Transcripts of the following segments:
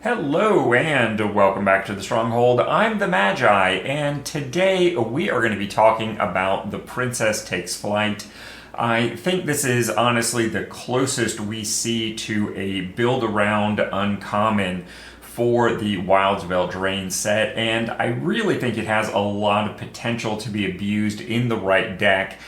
Hello and welcome back to the Stronghold. I'm the Magi, and today we are going to be talking about the Princess Takes Flight. I think this is honestly the closest we see to a build-around uncommon for the Wilds of Eldraine set, and I really think it has a lot of potential to be abused in the right deck.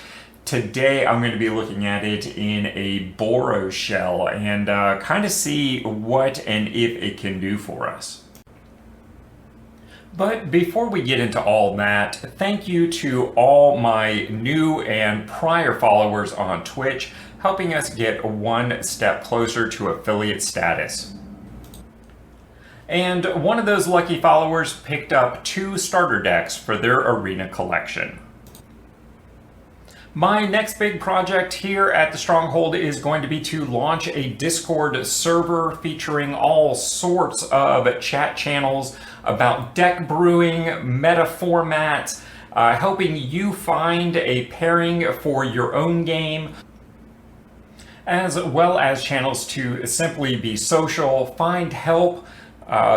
Today I'm going to be looking at it in a Boros shell and kind of see what and if it can do for us. But before we get into all that, thank you to all my new and prior followers on Twitch, helping us get one step closer to affiliate status. And one of those lucky followers picked up 2 starter decks for their arena collection. My next big project here at the Stronghold is going to be to launch a Discord server featuring all sorts of chat channels about deck brewing, meta formats, helping you find a pairing for your own game, as well as channels to simply be social, find help,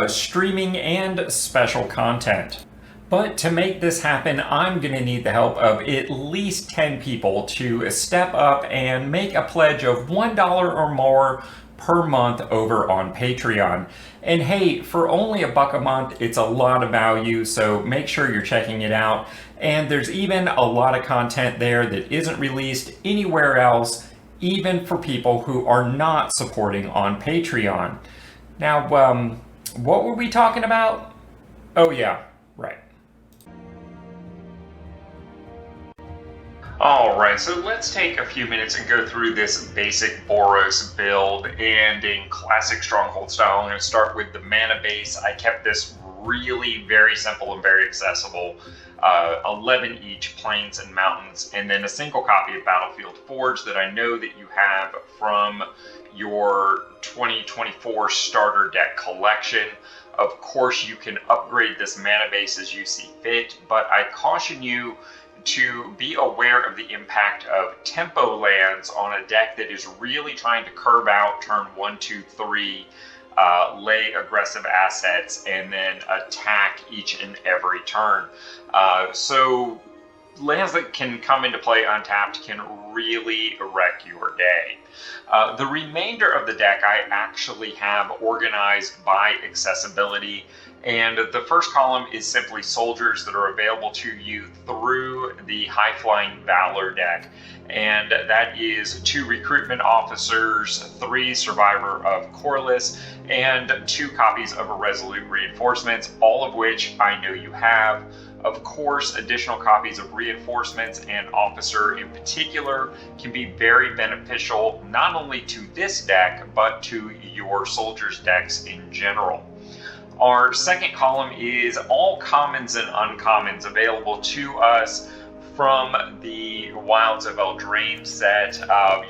streaming, and special content. But to make this happen, I'm going to need the help of at least 10 people to step up and make a pledge of $1 or more per month over on Patreon. And hey, for only $1 a month, it's a lot of value, so make sure you're checking it out. And there's even a lot of content there that isn't released anywhere else, even for people who are not supporting on Patreon. Now, what were we talking about? Oh yeah, right. Alright, so let's take a few minutes and go through this basic Boros build, and in classic Stronghold style, I'm going to start with the mana base. I kept this really very simple and very accessible. 11 each, plains and mountains, and then a single copy of Battlefield Forge that I know that you have from your 2024 starter deck collection. Of course, you can upgrade this mana base as you see fit, but I caution you to be aware of the impact of tempo lands on a deck that is really trying to curve out turn 1, 2, 3, lay aggressive assets, and then attack each and every turn. So lands that can come into play untapped can really wreck your day. The remainder of the deck I actually have organized by accessibility, and the first column is simply soldiers that are available to you through the High Flying Valor deck, and that is 2 recruitment officers, 3 survivor of Corliss, and 2 copies of Irresolute Reinforcements, all of which I know you have. Of course, additional copies of Reinforcements and Officer in particular can be very beneficial not only to this deck, but to your soldiers' decks in general. Our second column is all commons and uncommons available to us from the Wilds of Eldraine set.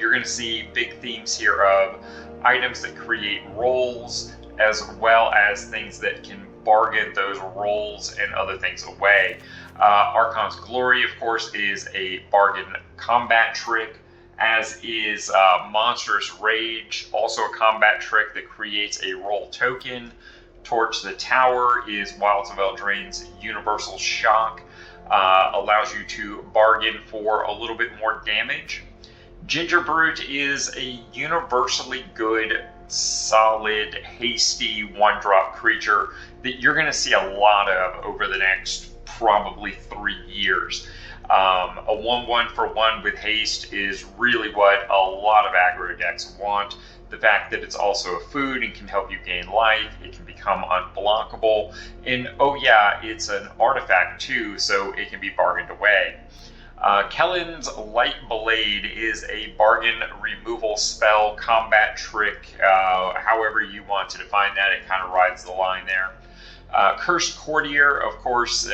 You're going to see big themes here of items that create rolls, as well as things that can bargain those rolls and other things away. Archon's Glory, of course, is a bargain combat trick, as is Monstrous Rage, also a combat trick that creates a roll token. Torch the Tower is Wilds of Eldraine's Universal Shock, allows you to bargain for a little bit more damage. Gingerbrute is a universally good, solid, hasty 1-drop creature that you're going to see a lot of over the next probably 3 years. A 1/1 for 1 with haste is really what a lot of aggro decks want. The fact that it's also a food and can help you gain life, it can become unblockable, and oh yeah, it's an artifact too, so it can be bargained away. Kellen's Light Blade is a bargain removal spell, combat trick, however you want to define that, it kind of rides the line there. Cursed Courtier, of course,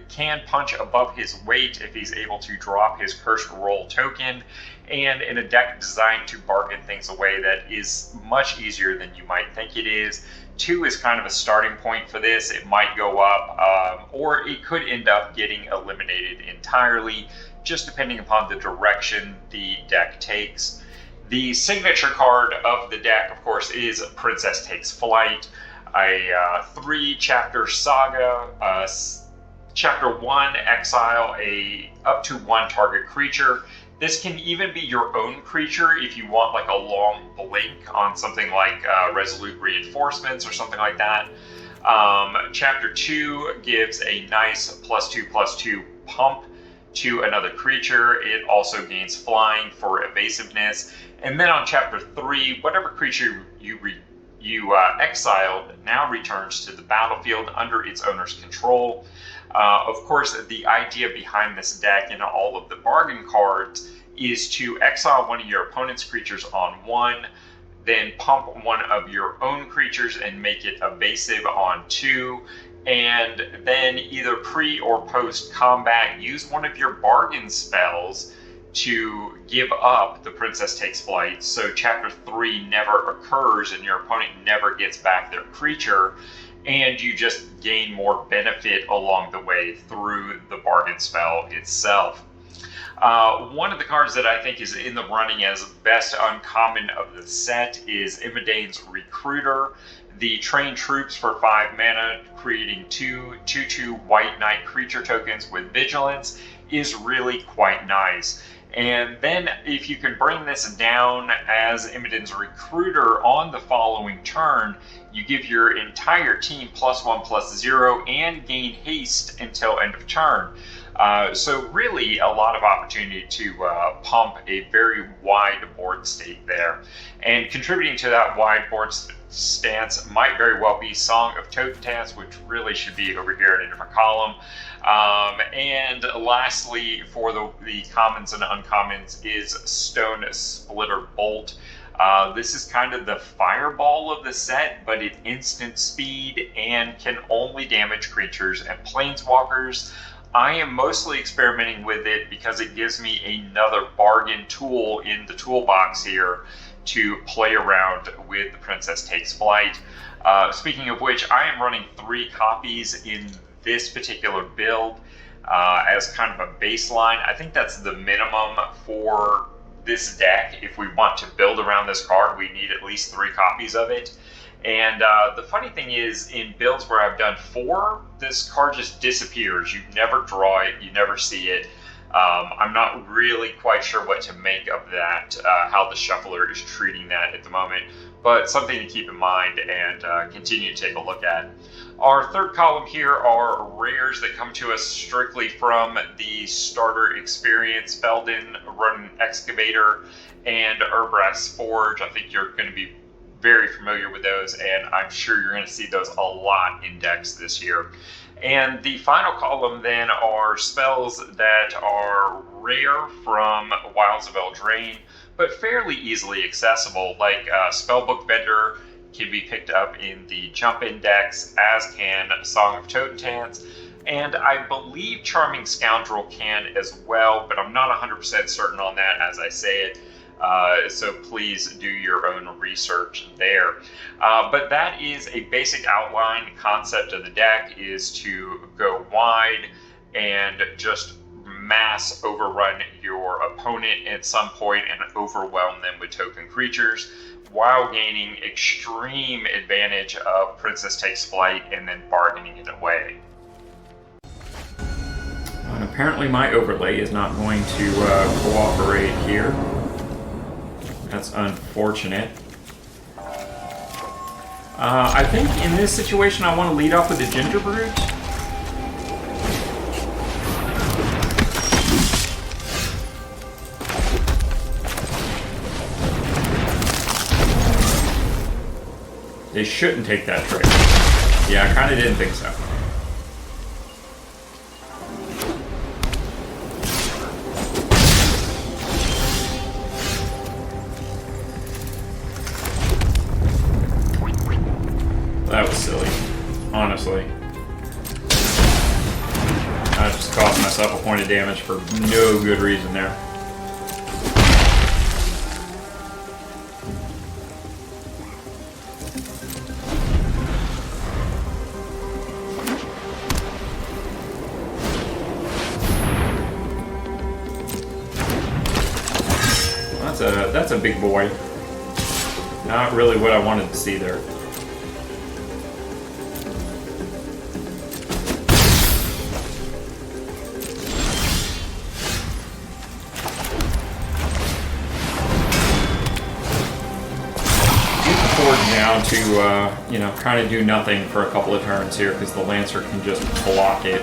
can punch above his weight if he's able to drop his Cursed Roll token, and in a deck designed to bargain things away that is much easier than you might think it is. 2 is kind of a starting point for this. It might go up, or it could end up getting eliminated entirely, just depending upon the direction the deck takes. The signature card of the deck, of course, is Princess Takes Flight. a 3-chapter saga. Chapter 1, exile a up to 1 target creature. This can even be your own creature if you want like a long blink on something like Resolute Reinforcements or something like that. Chapter 2 gives a nice +2/+2 pump to another creature. It also gains flying for evasiveness. And then on Chapter 3, whatever creature you exiled now returns to the battlefield under its owner's control. Of course, the idea behind this deck and all of the bargain cards is to exile one of your opponent's creatures on 1, then pump one of your own creatures and make it evasive on 2, and then either pre or post combat use one of your bargain spells to give up the Princess Takes Flight, so Chapter 3 never occurs and your opponent never gets back their creature, and you just gain more benefit along the way through the bargain spell itself. One of the cards that I think is in the running as best uncommon of the set is Imadane's Recruiter. The trained troops for 5 mana, creating 2/2 White Knight creature tokens with vigilance is really quite nice. And then if you can bring this down as Imadane's Recruiter on the following turn, you give your entire team +1/+0 and gain haste until end of turn. So really a lot of opportunity to pump a very wide board state there. And contributing to that wide board stance might very well be Song of Totentanz, which really should be over here in a different column. And lastly, for the commons and uncommons is Stone Splitter Bolt. This is kind of the fireball of the set, but at instant speed and can only damage creatures and planeswalkers. I am mostly experimenting with it because it gives me another bargain tool in the toolbox here to play around with the Princess Takes Flight. Speaking of which, I am running 3 copies in this particular build as kind of a baseline. I think that's the minimum for this deck. If we want to build around this card, we need at least 3 copies of it. And the funny thing is, in builds where I've done 4, this card just disappears. You never draw it, you never see it. I'm not really quite sure what to make of that, how the shuffler is treating that at the moment, but something to keep in mind and continue to take a look at. Our third column here are rares that come to us strictly from the starter experience. Feldon, Rodent Excavator, and Urbrax Forge. I think you're going to be very familiar with those, and I'm sure you're going to see those a lot in decks this year. And the final column then are spells that are rare from Wilds of Eldraine, but fairly easily accessible, like Spellbook Vendor can be picked up in the Jump Index, as can Song of Totentanz, and I believe Charming Scoundrel can as well, but I'm not 100% certain on that as I say it. So please do your own research there. But that is a basic outline. Concept of the deck is to go wide and just mass overrun your opponent at some point and overwhelm them with token creatures while gaining extreme advantage of Princess Takes Flight and then bargaining it away. And apparently my overlay is not going to cooperate here. That's unfortunate. I think in this situation I want to lead off with the Ginger Brute. They shouldn't take that trade. Yeah, I kind of didn't think so. That was silly, honestly. I just cost myself a point of damage for no good reason there. That's a big boy. Not really what I wanted to see there. want to, you know, kind of do nothing for a couple of turns here because the Lancer can just block it.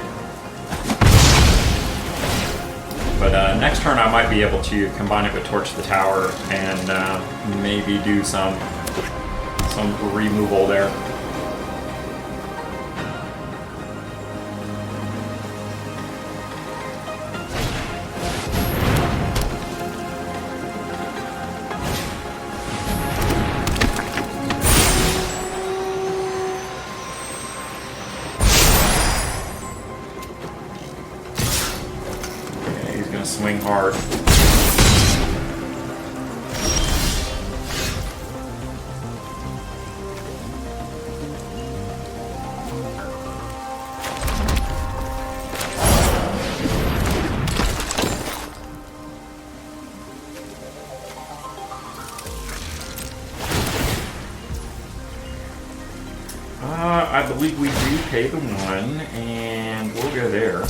But next turn I might be able to combine it with Torch the Tower and maybe do some removal there. Swing hard. I believe we do pay the 1, and we'll go there.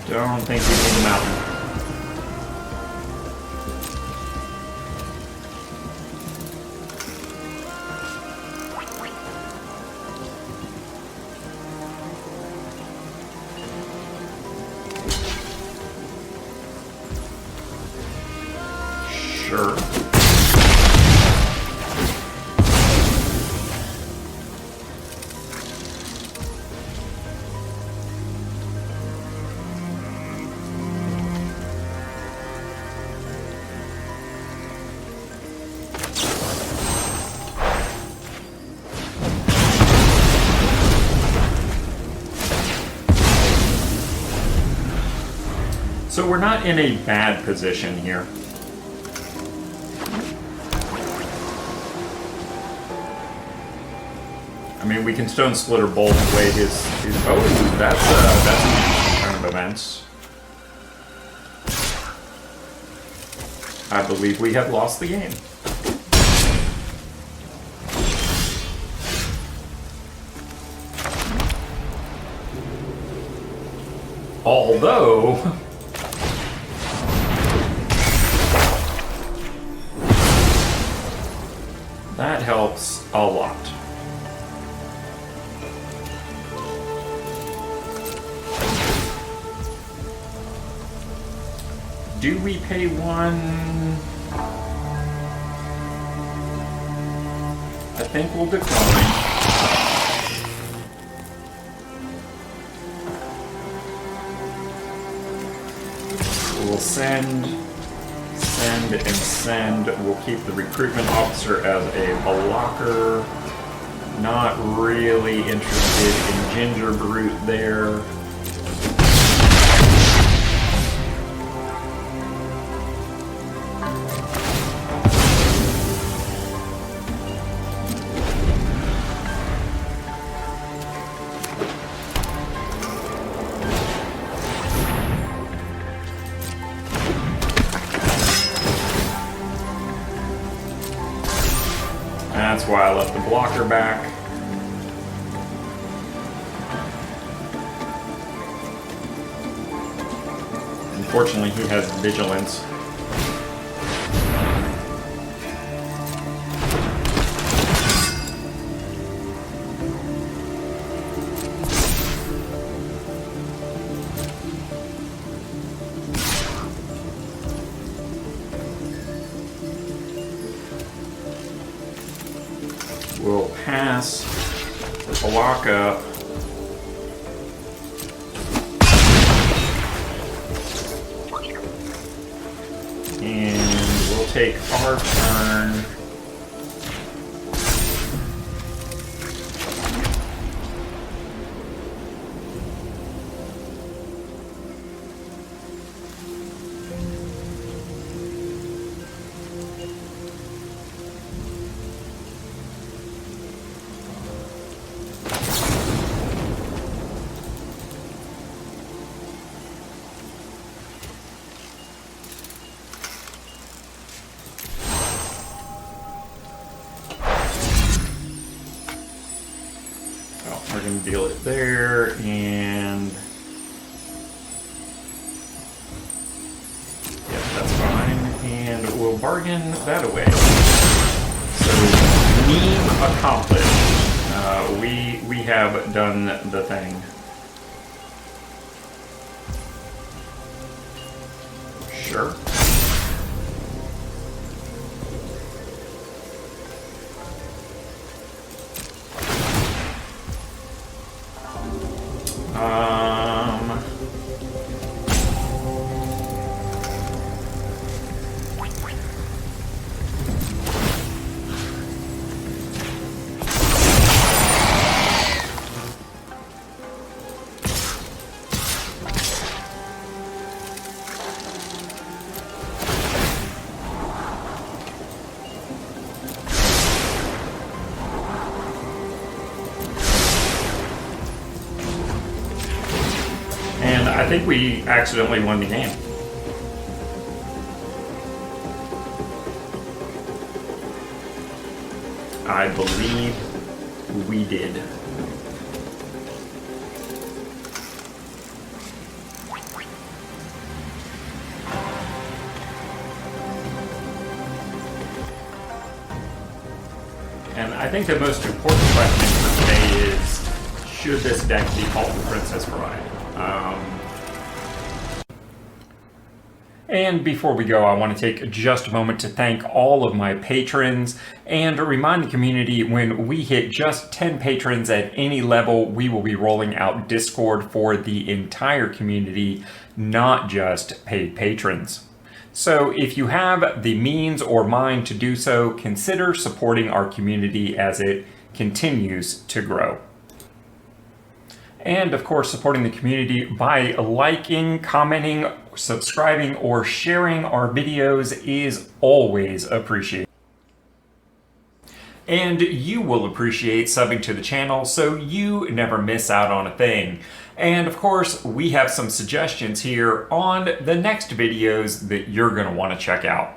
Don't think we need the mountain. Sure. So we're not in a bad position here. I mean, we can Stone Splitter Bolt away his oh, that's an interesting turn of events. I believe we have lost the game. Although that helps a lot. Do we pay 1? I think we'll decline. We'll send, and send. We'll keep the recruitment officer as a blocker. Not really interested in Ginger Brute there. That's why I left the blocker back. Unfortunately, he has vigilance. We'll pass the block up. And we'll take our turn. We're going to deal it there, and And we'll bargain that away. So, meme accomplished. We have done the thing. Sure. And I think we accidentally won the game. I believe we did. And I think the most important question for today is, should this deck default to Princess Bride? And before we go, I want to take just a moment to thank all of my patrons and remind the community when we hit just 10 patrons at any level, we will be rolling out Discord for the entire community, not just paid patrons. So if you have the means or mind to do so, consider supporting our community as it continues to grow. And of course, supporting the community by liking, commenting, subscribing, or sharing our videos is always appreciated. And you will appreciate subbing to the channel so you never miss out on a thing. And of course, we have some suggestions here on the next videos that you're going to want to check out.